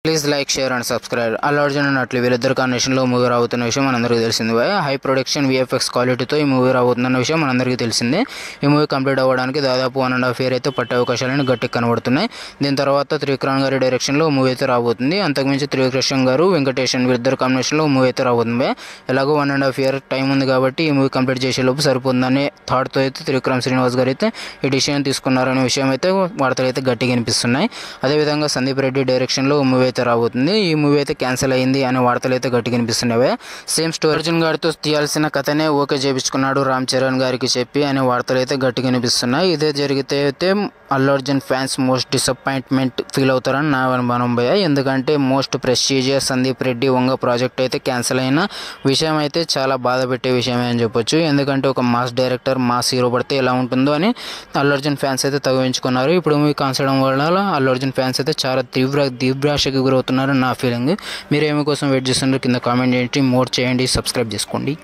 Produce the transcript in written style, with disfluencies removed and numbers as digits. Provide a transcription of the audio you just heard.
Please like share and subscribe. Allu Arjun అన్నట్లు వీళ్ళిద్దరు కాంబినేషన్లో మూవీ రాబోతున్న విషయం మనందరికీ తెలిసింది. హై ప్రొడక్షన్ విఎఫ్ఎక్స్ క్వాలిటీతో ఈ మూవీ రాబోతున్న విషయం మనందరికీ తెలిసిందే. ఈ మూవీ కంప్లీట్ అవ్వడానికి దాదాపు 1.5 year అయితే పట్టే అవకాశాలను గట్టిగా కనబడుతున్నాయి. దీని తర్వాత త్రివిక్రమ్ గారి డైరెక్షన్లో మూవీ అయితే రాబోతుంది. అంతకుమించి త్రివిక్రమ్ గారు వెంకటేషన్ వీళ్ళిద్దరు కాంబినేషన్లో మూవీ అయితే రాబోతుంది. ఎలాగో 1.5 year టైం ఉంది కాబట్టి ఈ మూవీ కంప్లీట్ చేసేలోపు సరిపోతుందనే థాట్తో అయితే త్రివిక్రమ్ శ్రీనివాస్ గారు అయితే ఈ డిసిషన్ తీసుకున్నారనే విషయం అయితే వార్తలు అయితే గట్టిగా వినిపిస్తున్నాయి. అదేవిధంగా సందీప్ రెడ్డి డైరెక్షన్లో మూవీ అయితే రాబోతుంది. ఈ మూవీ అయితే క్యాన్సిల్ అయింది అనే వార్తలు అయితే గట్టిగా వినిపిస్తున్నాయి. సేమ్ స్టోరీ అర్జున్ గారితో తీయాల్సిన కథనే ఓకే చేపించుకున్నాడు రామ్ చరణ్ గారికి చెప్పి అనే వార్తలు అయితే గట్టిగా వినిపిస్తున్నాయి. ఇదే జరిగితే అయితే Allu Arjun fans most disappointment feel అవుతారని నా అనుమానం భయ. ఎందుకంటే most prestigious Sandeep Reddy Vanga project అయితే క్యాన్సిల్ అయిన విషయం అయితే చాలా బాధ పెట్టే విషయమే అని చెప్పొచ్చు. ఎందుకంటే ఒక మాస్ డైరెక్టర్ మాస్ హీరో పడితే ఎలా ఉంటుందో అని అల్లు అర్జున్ ఫ్యాన్స్ అయితే తగ్గించుకున్నారు. ఇప్పుడు మూవీ కాన్సల్ అవడం వల్ల అల్లు అర్జున్ ఫ్యాన్స్ అయితే చాలా తీవ్రాశకి గురవుతున్నారు నా ఫీలింగ్. మీరు ఏమి కోసం వెయిట్ చేస్తున్నారు కింద కామెంట్ చేయండి, మోర్ చేయండి, సబ్స్క్రైబ్ చేసుకోండి.